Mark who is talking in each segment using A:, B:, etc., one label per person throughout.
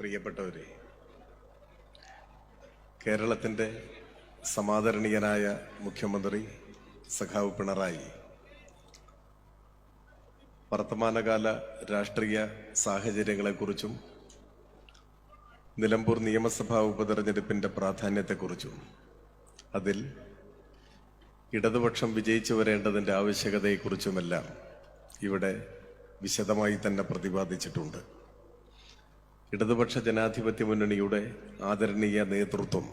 A: പ്രിയപ്പെട്ടവരെ, കേരളത്തിൻ്റെ സമാദരണീയനായ മുഖ്യമന്ത്രി സഖാവ് പിണറായി വർത്തമാനകാല രാഷ്ട്രീയ സാഹചര്യങ്ങളെക്കുറിച്ചും നിലമ്പൂർ നിയമസഭാ ഉപതെരഞ്ഞെടുപ്പിൻ്റെ പ്രാധാന്യത്തെക്കുറിച്ചും അതിൽ ഇടതുപക്ഷം വിജയിച്ചു വരേണ്ടതിൻ്റെ ആവശ്യകതയെക്കുറിച്ചുമെല്ലാം ഇവിടെ വിശദമായി തന്നെ പ്രതിപാദിച്ചിട്ടുണ്ട്. ഇടതുപക്ഷ ജനാധിപത്യ മുന്നണിയുടെ ആദരണീയ നേതൃത്വം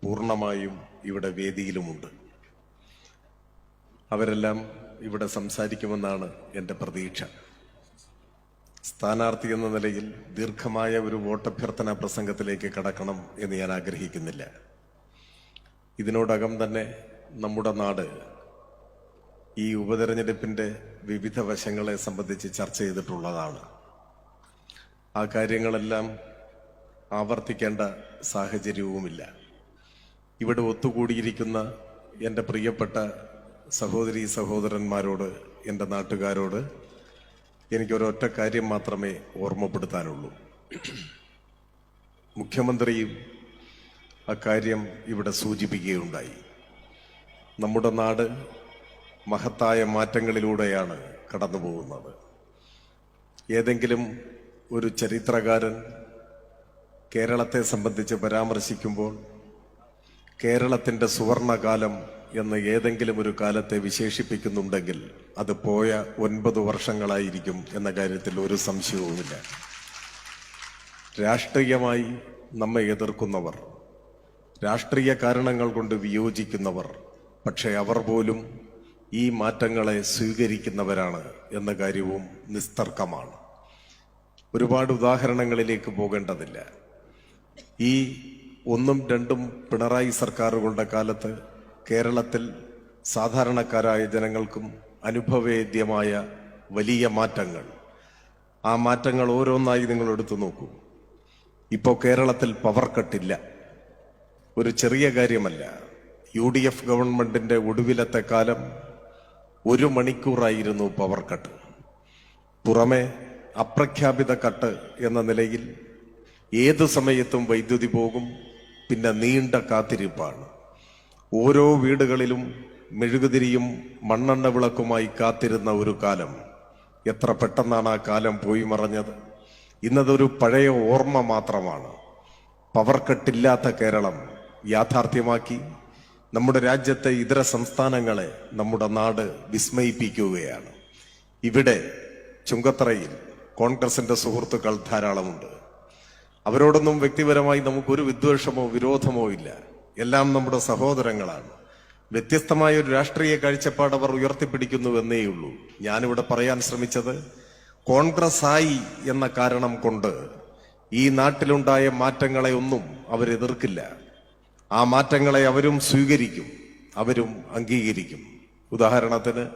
A: പൂർണ്ണമായും ഇവിടെ വേദിയിലുമുണ്ട്. അവരെല്ലാം ഇവിടെ സംസാരിക്കുമെന്നാണ് എൻ്റെ പ്രതീക്ഷ. സ്ഥാനാർത്ഥി എന്ന നിലയിൽ ദീർഘമായ ഒരു വോട്ടഭ്യർത്ഥന പ്രസംഗത്തിലേക്ക് കടക്കണം എന്ന് ഞാൻ ആഗ്രഹിക്കുന്നില്ല. ഇതിനോടകം തന്നെ നമ്മുടെ നാട് ഈ ഉപതെരഞ്ഞെടുപ്പിൻ്റെ വിവിധ വശങ്ങളെ സംബന്ധിച്ച് ചർച്ച ചെയ്തിട്ടുള്ളതാണ്. ആ കാര്യങ്ങളെല്ലാം ആവർത്തിക്കേണ്ട സാഹചര്യവുമില്ല. ഇവിടെ ഒത്തുകൂടിയിരിക്കുന്ന എൻ്റെ പ്രിയപ്പെട്ട സഹോദരീ സഹോദരന്മാരോട്, എൻ്റെ നാട്ടുകാരോട് എനിക്കൊരൊറ്റ കാര്യം മാത്രമേ ഓർമ്മപ്പെടുത്താനുള്ളൂ. മുഖ്യമന്ത്രിയും അക്കാര്യം ഇവിടെ സൂചിപ്പിക്കുകയുണ്ടായി. നമ്മുടെ നാട് മഹത്തായ മാറ്റങ്ങളിലൂടെയാണ് കടന്നു പോകുന്നത്. ഏതെങ്കിലും ഒരു ചരിത്രകാരൻ കേരളത്തെ സംബന്ധിച്ച് പരാമർശിക്കുമ്പോൾ കേരളത്തിൻ്റെ സുവർണകാലം എന്ന് ഏതെങ്കിലും ഒരു കാലത്തെ വിശേഷിപ്പിക്കുന്നുണ്ടെങ്കിൽ അത് പോയ 9 വർഷങ്ങളായിരിക്കും എന്ന കാര്യത്തിൽ ഒരു സംശയവുമില്ല. രാഷ്ട്രീയമായി നമ്മെ എതിർക്കുന്നവർ, രാഷ്ട്രീയ കാരണങ്ങൾ കൊണ്ട് വിയോജിക്കുന്നവർ, പക്ഷെ അവർ പോലും ഈ മാറ്റങ്ങളെ സ്വീകരിക്കുന്നവരാണ് എന്ന കാര്യവും നിസ്തർക്കമാണ്. ഒരുപാട് ഉദാഹരണങ്ങളിലേക്ക് പോകേണ്ടതില്ല. ഈ 1ഉം 2ഉം പിണറായി സർക്കാരുകളുടെ കാലത്ത് കേരളത്തിൽ സാധാരണക്കാരായ ജനങ്ങൾക്കും അനുഭവവേദ്യമായ വലിയ മാറ്റങ്ങൾ, ആ മാറ്റങ്ങൾ ഓരോന്നായി നിങ്ങൾ എടുത്തു നോക്കൂ. ഇപ്പോൾ കേരളത്തിൽ പവർ കട്ടില്ല. ഒരു ചെറിയ കാര്യമല്ല. UDF ഗവൺമെന്റിന്റെ ഒടുവിലത്തെ കാലം 1 മണിക്കൂറായിരുന്നു പവർ കട്ട്. പുറമെ അപ്രഖ്യാപിത കട്ട് എന്ന നിലയിൽ ഏതു സമയത്തും വൈദ്യുതി പോകും. പിന്നെ നീണ്ട കാത്തിരിപ്പാണ്. ഓരോ വീടുകളിലും മെഴുകുതിരിയും മണ്ണെണ്ണ വിളക്കുമായി കാത്തിരുന്ന ഒരു കാലം. എത്ര പെട്ടെന്നാണ് ആ കാലം പോയി മറഞ്ഞത്. ഇന്നതൊരു പഴയ ഓർമ്മ മാത്രമാണ്. പവർ കട്ടില്ലാത്ത കേരളം യാഥാർത്ഥ്യമാക്കി നമ്മുടെ രാജ്യത്തെ ഇതര സംസ്ഥാനങ്ങളെ നമ്മുടെ നാട് വിസ്മയിപ്പിക്കുകയാണ്. ഇവിടെ ചുങ്കത്തറയിൽ കോൺഗ്രസിന്റെ സുഹൃത്തുക്കൾ ധാരാളമുണ്ട്. അവരോടൊന്നും വ്യക്തിപരമായി നമുക്കൊരു വിദ്വേഷമോ വിരോധമോ ഇല്ല. എല്ലാം നമ്മുടെ സഹോദരങ്ങളാണ്. വ്യത്യസ്തമായ ഒരു രാഷ്ട്രീയ കാഴ്ചപ്പാട് അവർ ഉയർത്തിപ്പിടിക്കുന്നുവെന്നേയുള്ളൂ. ഞാനിവിടെ പറയാൻ ശ്രമിച്ചത്, കോൺഗ്രസ് ആയി എന്ന കാരണം കൊണ്ട് ഈ നാട്ടിലുണ്ടായ മാറ്റങ്ങളെ ഒന്നും അവരെതിർക്കില്ല. ആ മാറ്റങ്ങളെ അവരും സ്വീകരിക്കും, അവരും അംഗീകരിക്കും. ഉദാഹരണത്തിന്,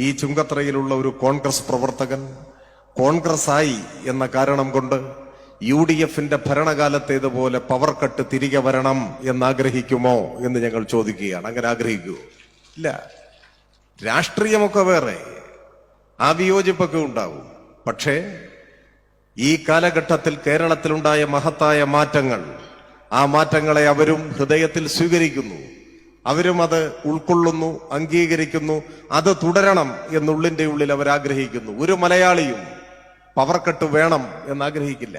A: ഈ ചുങ്കത്തറയിലുള്ള ഒരു കോൺഗ്രസ് പ്രവർത്തകൻ കോൺഗ്രസ് ആയി എന്ന കാരണം കൊണ്ട് UDFന്റെ ഭരണകാലത്തേതുപോലെ പവർ കട്ട് തിരികെ വരണം എന്നാഗ്രഹിക്കുമോ എന്ന് ഞങ്ങൾ ചോദിക്കുകയാണ്. അങ്ങനെ ആഗ്രഹിക്കുമോ? ഇല്ല. രാഷ്ട്രീയമൊക്കെ വേറെ, ആ വിയോജിപ്പൊക്കെ ഉണ്ടാവും. പക്ഷേ ഈ കാലഘട്ടത്തിൽ കേരളത്തിലുണ്ടായ മഹത്തായ മാറ്റങ്ങൾ, ആ മാറ്റങ്ങളെ അവരും ഹൃദയത്തിൽ സ്വീകരിക്കുന്നു. അവരും അത് ഉൾക്കൊള്ളുന്നു, അംഗീകരിക്കുന്നു. അത് തുടരണം എന്നുള്ളിന്റെ ഉള്ളിൽ അവരാഗ്രഹിക്കുന്നു. ഒരു മലയാളിയും പവർ കട്ട് വേണം എന്നാഗ്രഹിക്കില്ല.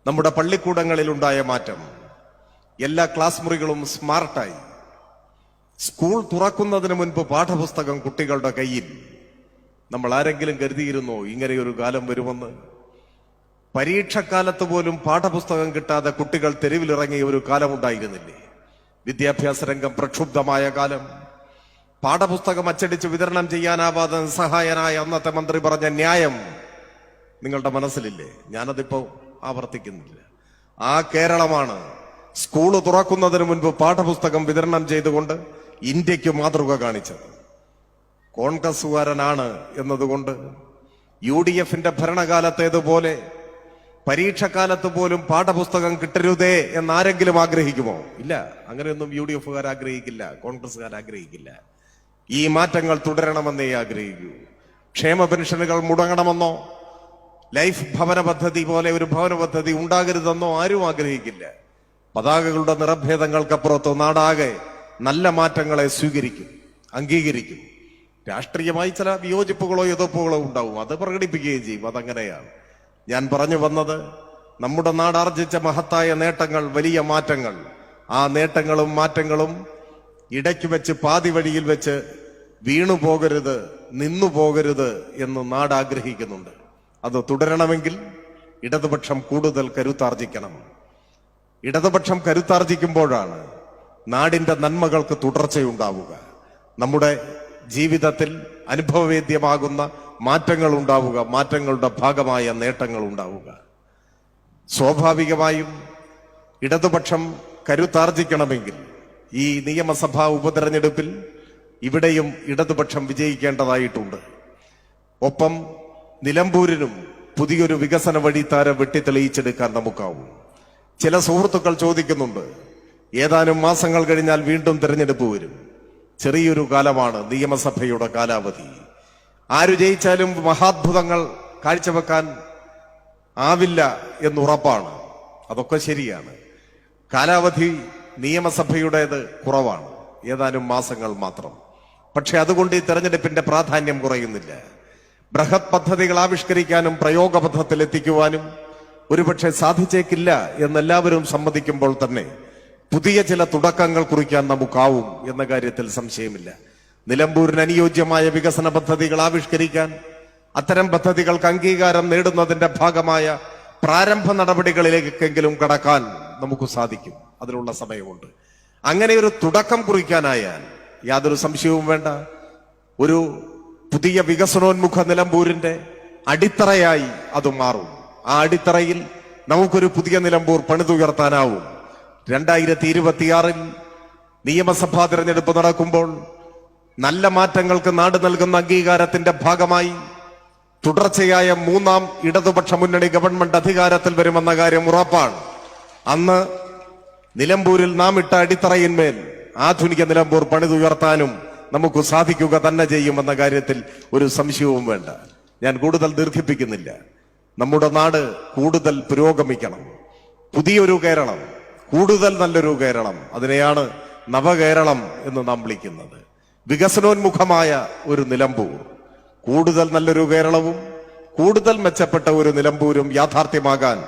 A: നമ്മുടെ പള്ളിക്കൂടങ്ങളിലുണ്ടായ മാറ്റം, എല്ലാ ക്ലാസ് മുറികളും സ്മാർട്ടായി. സ്കൂൾ തുറക്കുന്നതിന് മുൻപ് പാഠപുസ്തകം കുട്ടികളുടെ കയ്യിൽ. നമ്മൾ ആരെങ്കിലും കരുതിയിരുന്നോ ഇങ്ങനെയൊരു കാലം വരുമെന്ന്? പരീക്ഷക്കാലത്ത് പോലും പാഠപുസ്തകം കിട്ടാതെ കുട്ടികൾ തെരുവിലിറങ്ങിയ ഒരു കാലമുണ്ടായിരുന്നില്ലേ? വിദ്യാഭ്യാസ രംഗം പ്രക്ഷുബ്ധമായ കാലം. പാഠപുസ്തകം അച്ചടിച്ച് വിതരണം ചെയ്യാനാവാതെ സഹായനായ അന്നത്തെ മന്ത്രി പറഞ്ഞ ന്യായം നിങ്ങളുടെ മനസ്സിലില്ലേ? ഞാനതിപ്പോ ആവർത്തിക്കുന്നില്ല. ആ കേരളമാണ് സ്കൂള് തുറക്കുന്നതിന് മുൻപ് പാഠപുസ്തകം വിതരണം ചെയ്തുകൊണ്ട് ഇന്ത്യക്ക് മാതൃക കാണിച്ചത്. കോൺഗ്രസുകാരനാണ് എന്നതുകൊണ്ട് UDFന്റെ ഭരണകാലത്തേതുപോലെ പരീക്ഷക്കാലത്ത് പോലും പാഠപുസ്തകം കിട്ടരുതേ എന്നാരെങ്കിലും ആഗ്രഹിക്കുമോ? ഇല്ല. അങ്ങനെയൊന്നും UDFകാർ ആഗ്രഹിക്കില്ല, കോൺഗ്രസുകാർ ആഗ്രഹിക്കില്ല. ഈ മാറ്റങ്ങൾ തുടരണമെന്നേ ആഗ്രഹിക്കൂ. ക്ഷേമ പെൻഷനുകൾ മുടങ്ങണമെന്നോ, ലൈഫ് ഭവന പദ്ധതി പോലെ ഒരു ഭവന പദ്ധതി ഉണ്ടാകരുതെന്നോ ആരും ആഗ്രഹിക്കില്ല. പതാകകളുടെ നിറഭേദങ്ങൾക്കപ്പുറത്തോ നാടാകെ നല്ല മാറ്റങ്ങളെ സ്വീകരിക്കും, അംഗീകരിക്കും. രാഷ്ട്രീയമായി ചില വിയോജിപ്പുകളോ എതിർപ്പുകളോ ഉണ്ടാവും, അത് പ്രകടിപ്പിക്കുകയും ചെയ്യും. അതങ്ങനെയാണ്. ഞാൻ പറഞ്ഞു വന്നത്, നമ്മുടെ നാട് ആർജിച്ച മഹത്തായ നേട്ടങ്ങൾ, വലിയ മാറ്റങ്ങൾ, ആ നേട്ടങ്ങളും മാറ്റങ്ങളും ഇടയ്ക്ക് വെച്ച് പാതി വഴിയിൽ വെച്ച് വീണു പോകരുത്, നിന്നു പോകരുത് എന്ന് നാട് ആഗ്രഹിക്കുന്നുണ്ട്. അത് തുടരണമെങ്കിൽ ഇടതുപക്ഷം കൂടുതൽ കരുത്താർജിക്കണം. ഇടതുപക്ഷം കരുത്താർജിക്കുമ്പോഴാണ് നാടിന്റെ നന്മകൾക്ക് തുടർച്ചയുണ്ടാവുക, നമ്മുടെ ജീവിതത്തിൽ അനുഭവവേദ്യമാകുന്ന മാറ്റങ്ങൾ ഉണ്ടാവുക, മാറ്റങ്ങളുടെ ഭാഗമായ നേട്ടങ്ങൾ ഉണ്ടാവുക. സ്വാഭാവികമായും ഇടതുപക്ഷം കരുത്താർജിക്കണമെങ്കിൽ ഈ നിയമസഭാ ഉപതെരഞ്ഞെടുപ്പിൽ ഇവിടെയും ഇടതുപക്ഷം വിജയിക്കേണ്ടതായിട്ടുണ്ട്. ഒപ്പം നിലമ്പൂരിനും പുതിയൊരു വികസന വഴിത്താരം വെട്ടിത്തെളിയിച്ചെടുക്കാൻ നമുക്കാവും. ചില സുഹൃത്തുക്കൾ ചോദിക്കുന്നുണ്ട്, ഏതാനും മാസങ്ങൾ കഴിഞ്ഞാൽ വീണ്ടും തെരഞ്ഞെടുപ്പ് വരും. ചെറിയൊരു കാലമാണ് നിയമസഭയുടെ കാലാവധി. ആര് ജയിച്ചാലും മഹാത്ഭുതങ്ങൾ കാഴ്ചവെക്കാൻ ആവില്ല എന്നുറപ്പാണ്. അതൊക്കെ ശരിയാണ്. കാലാവധി നിയമസഭയുടേത് കുറവാണ്, ഏതാനും മാസങ്ങൾ മാത്രം. പക്ഷെ അതുകൊണ്ട് ഈ തെരഞ്ഞെടുപ്പിന്റെ പ്രാധാന്യം കുറയുന്നില്ല. ബൃഹത് പദ്ധതികൾ ആവിഷ്കരിക്കാനും പ്രയോഗപഥത്തിൽ എത്തിക്കുവാനും ഒരുപക്ഷെ സാധിച്ചേക്കില്ല എന്നെല്ലാവരും സമ്മതിക്കുമ്പോൾ തന്നെ പുതിയ ചില തുടക്കങ്ങൾ കുറിക്കാൻ നമുക്കാവും എന്ന കാര്യത്തിൽ സംശയമില്ല. നിലമ്പൂരിന് അനുയോജ്യമായ വികസന പദ്ധതികൾ ആവിഷ്കരിക്കാൻ, അത്തരം പദ്ധതികൾക്ക് അംഗീകാരം നേടുന്നതിന്റെ ഭാഗമായ പ്രാരംഭ നടപടികളിലേക്കെങ്കിലും കടക്കാൻ നമുക്ക് സാധിക്കും. അതിനുള്ള സമയമുണ്ട്. അങ്ങനെ ഒരു തുടക്കം കുറിക്കാനായാൽ യാതൊരു സംശയവും വേണ്ട, ഒരു പുതിയ വികസനോന്മുഖ നിലമ്പൂരിന്റെ അടിത്തറയായി അത് മാറും. ആ അടിത്തറയിൽ നമുക്കൊരു പുതിയ നിലമ്പൂർ പണിതുയർത്താനാവും. 2026 നിയമസഭാ തിരഞ്ഞെടുപ്പ് നടക്കുമ്പോൾ നല്ല മാറ്റങ്ങൾക്ക് നാട് നൽകുന്ന അംഗീകാരത്തിന്റെ ഭാഗമായി തുടർച്ചയായ 3ാം ഇടതുപക്ഷ മുന്നണി ഗവൺമെന്റ് അധികാരത്തിൽ വരുമെന്ന കാര്യം ഉറപ്പാണ്. അന്ന് നിലമ്പൂരിൽ നാം ഇട്ട അടിത്തറയിന്മേൽ ആധുനിക നിലമ്പൂർ പണിതുയർത്താനും നമുക്ക് സാധിക്കുക തന്നെ ചെയ്യുമെന്ന കാര്യത്തിൽ ഒരു സംശയവും വേണ്ട. ഞാൻ കൂടുതൽ ദീർഘിപ്പിക്കുന്നില്ല. നമ്മുടെ നാട് കൂടുതൽ പുരോഗമിക്കണം. പുതിയൊരു കേരളം, കൂടുതൽ നല്ലൊരു കേരളം, അതിനെയാണ് നവകേരളം എന്ന് നാം വിളിക്കുന്നത്. വികസനോന്മുഖമായ ഒരു നിലമ്പൂർ, കൂടുതൽ നല്ലൊരു കേരളവും കൂടുതൽ മെച്ചപ്പെട്ട ഒരു നിലമ്പൂരും യാഥാർത്ഥ്യമാകാൻ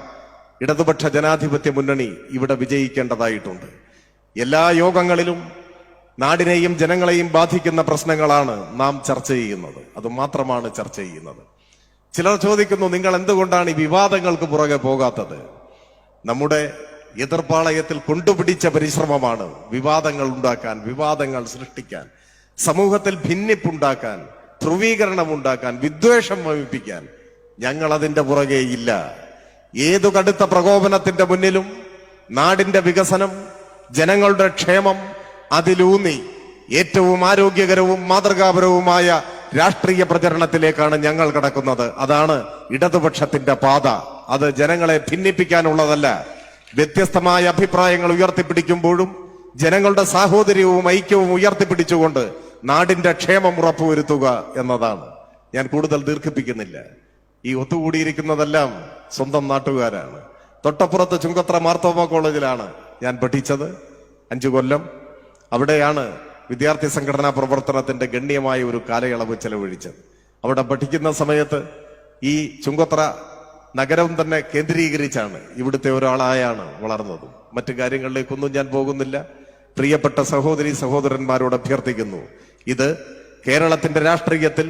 A: ഇടതുപക്ഷ ജനാധിപത്യ മുന്നണി ഇവിടെ വിജയിക്കേണ്ടതായിട്ടുണ്ട്. എല്ലാ യോഗങ്ങളിലും നാടിനെയും ജനങ്ങളെയും ബാധിക്കുന്ന പ്രശ്നങ്ങളാണ് നാം ചർച്ച ചെയ്യുന്നത്. അത് മാത്രമാണ് ചർച്ച ചെയ്യുന്നത്. ചിലർ ചോദിക്കുന്നു, നിങ്ങൾ എന്തുകൊണ്ടാണ് ഈ വിവാദങ്ങൾക്ക് പുറകെ പോകാത്തത്? നമ്മുടെ എതിർപ്പാളയത്തിൽ കൊണ്ടുപിടിച്ച പരിശ്രമമാണ് വിവാദങ്ങൾ ഉണ്ടാക്കാൻ, വിവാദങ്ങൾ സൃഷ്ടിക്കാൻ, സമൂഹത്തിൽ ഭിന്നിപ്പുണ്ടാക്കാൻ, ധ്രുവീകരണം ഉണ്ടാക്കാൻ, വിദ്വേഷം വമിപ്പിക്കാൻ. ഞങ്ങൾ അതിന്റെ പുറകെ ഇല്ല. ഏതു കടുത്ത പ്രകോപനത്തിന്റെ മുന്നിലും നാടിന്റെ വികസനം, ജനങ്ങളുടെ ക്ഷേമം അതിലൂന്നി ഏറ്റവും ആരോഗ്യകരവും മാതൃകാപരവുമായ രാഷ്ട്രീയ പ്രചരണത്തിലേക്കാണ് ഞങ്ങൾ കടക്കുന്നത്. അതാണ് ഇടതുപക്ഷത്തിന്റെ പാത. അത് ജനങ്ങളെ ഭിന്നിപ്പിക്കാനുള്ളതല്ല. വ്യത്യസ്തമായ അഭിപ്രായങ്ങൾ ഉയർത്തിപ്പിടിക്കുമ്പോഴും ജനങ്ങളുടെ സാഹോദര്യവും ഐക്യവും ഉയർത്തിപ്പിടിച്ചുകൊണ്ട് നാടിന്റെ ക്ഷേമം ഉറപ്പുവരുത്തുക എന്നതാണ്. ഞാൻ കൂടുതൽ ദീർഘിപ്പിക്കുന്നില്ല. ഈ ഒത്തുകൂടിയിരിക്കുന്നതെല്ലാം സ്വന്തം നാട്ടുകാരാണ്. തൊട്ടപ്പുറത്ത് ചുങ്കത്ര മാർത്തോമ കോളേജിലാണ് ഞാൻ പഠിച്ചത് 5 കൊല്ലം. അവിടെയാണ് വിദ്യാർത്ഥി സംഘടനാ പ്രവർത്തനത്തിന്റെ ഗണ്യമായ ഒരു കാലയളവ് ചെലവഴിച്ചത്. അവിടെ പഠിക്കുന്ന സമയത്ത് ഈ ചുങ്കത്ര നഗരം തന്നെ കേന്ദ്രീകരിച്ചാണ്, ഇവിടുത്തെ ഒരാളായാണ് വളർന്നത്. മറ്റു കാര്യങ്ങളിലേക്കൊന്നും ഞാൻ പോകുന്നില്ല. പ്രിയപ്പെട്ട സഹോദരി സഹോദരന്മാരോട് അഭ്യർത്ഥിക്കുന്നു, ഇത് കേരളത്തിന്റെ രാഷ്ട്രീയത്തിൽ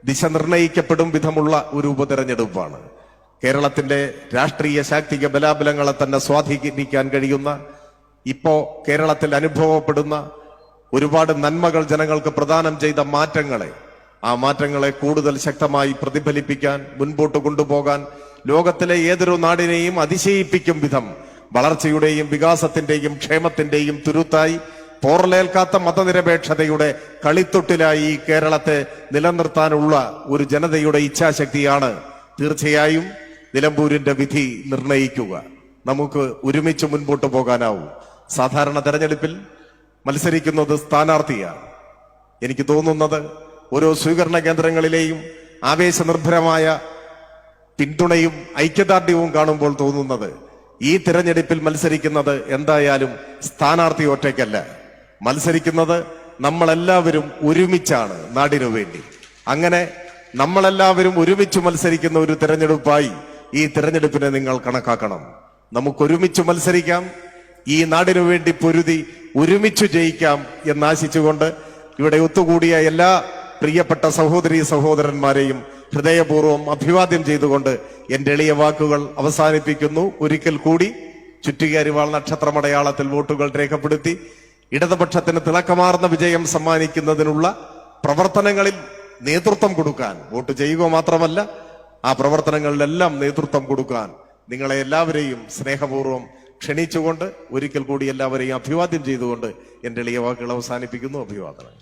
A: ദിശ നിർണയിക്കപ്പെടും വിധമുള്ള ഒരു ഉപതെരഞ്ഞെടുപ്പാണ്. കേരളത്തിന്റെ രാഷ്ട്രീയ ശാക്തിക ബലാബലങ്ങളെ തന്നെ സ്വാധീനിക്കാൻ കഴിയുന്ന, ഇപ്പോ കേരളത്തിൽ അനുഭവപ്പെടുന്ന ഒരുപാട് നന്മകൾ ജനങ്ങൾക്ക് പ്രദാനം ചെയ്ത മാറ്റങ്ങളെ, ആ മാറ്റങ്ങളെ കൂടുതൽ ശക്തമായി പ്രതിഫലിപ്പിക്കാൻ, മുൻപോട്ട് കൊണ്ടുപോകാൻ, ലോകത്തിലെ ഏതൊരു നാടിനെയും അതിശയിപ്പിക്കും വിധം വളർച്ചയുടെയും വികാസത്തിന്റെയും ക്ഷേമത്തിന്റെയും തുരുത്തായി, പോറലേൽക്കാത്ത മതനിരപേക്ഷതയുടെ കളിത്തൊട്ടിലായി ഈ കേരളത്തെ നിലനിർത്താനുള്ള ഒരു ജനതയുടെ ഇച്ഛാശക്തിയാണ് തീർച്ചയായും നിലമ്പൂരിന്റെ വിധി നിർണയിക്കുക. നമുക്ക് ഒരുമിച്ച് മുൻപോട്ട് പോകാനാവും. സാധാരണ തെരഞ്ഞെടുപ്പിൽ മത്സരിക്കുന്നത് സ്ഥാനാർത്ഥിയാണ്. എനിക്ക് തോന്നുന്നത് ഓരോ സ്വീകരണ കേന്ദ്രങ്ങളിലെയും ആവേശനിർഭരമായ പിന്തുണയും ഐക്യദാർഢ്യവും കാണുമ്പോൾ തോന്നുന്നത് ഈ തിരഞ്ഞെടുപ്പിൽ മത്സരിക്കുന്നത് എന്തായാലും സ്ഥാനാർത്ഥി ഒറ്റയ്ക്കല്ല, മത്സരിക്കുന്നത് നമ്മളെല്ലാവരും ഒരുമിച്ചാണ് നാടിനു വേണ്ടി. അങ്ങനെ നമ്മളെല്ലാവരും ഒരുമിച്ച് മത്സരിക്കുന്ന ഒരു തിരഞ്ഞെടുപ്പായി ഈ തിരഞ്ഞെടുപ്പിനെ നിങ്ങൾ കണക്കാക്കണം. നമുക്കൊരുമിച്ച് മത്സരിക്കാം, ഈ നാടിനു വേണ്ടി പൊരുതി ഒരുമിച്ച് ജയിക്കാം എന്നാശിച്ചുകൊണ്ട് ഇവിടെ ഒത്തുകൂടിയ എല്ലാ പ്രിയപ്പെട്ട സഹോദരീ സഹോദരന്മാരെയും ഹൃദയപൂർവ്വം അഭിവാദ്യം ചെയ്തുകൊണ്ട് എന്റെ എളിയ വാക്കുകൾ അവസാനിപ്പിക്കുന്നു. ഒരിക്കൽ കൂടി ചുറ്റികയരിവാൾ നക്ഷത്രമടയാളത്തിൽ വോട്ടുകൾ രേഖപ്പെടുത്തി ഇടതുപക്ഷത്തിന് തിളക്കമാർന്ന വിജയം സമ്മാനിക്കുന്നതിനുള്ള പ്രവർത്തനങ്ങളിൽ നേതൃത്വം കൊടുക്കാൻ, വോട്ട് ചെയ്യുക മാത്രമല്ല ആ പ്രവർത്തനങ്ങളിലെല്ലാം നേതൃത്വം കൊടുക്കാൻ നിങ്ങളെ എല്ലാവരെയും സ്നേഹപൂർവ്വം ക്ഷണിച്ചുകൊണ്ട് ഒരിക്കൽ കൂടി എല്ലാവരെയും അഭിവാദ്യം ചെയ്തുകൊണ്ട് എന്റെ എളിയ വാക്കുകൾ അവസാനിപ്പിക്കുന്നു. അഭിവാദനം.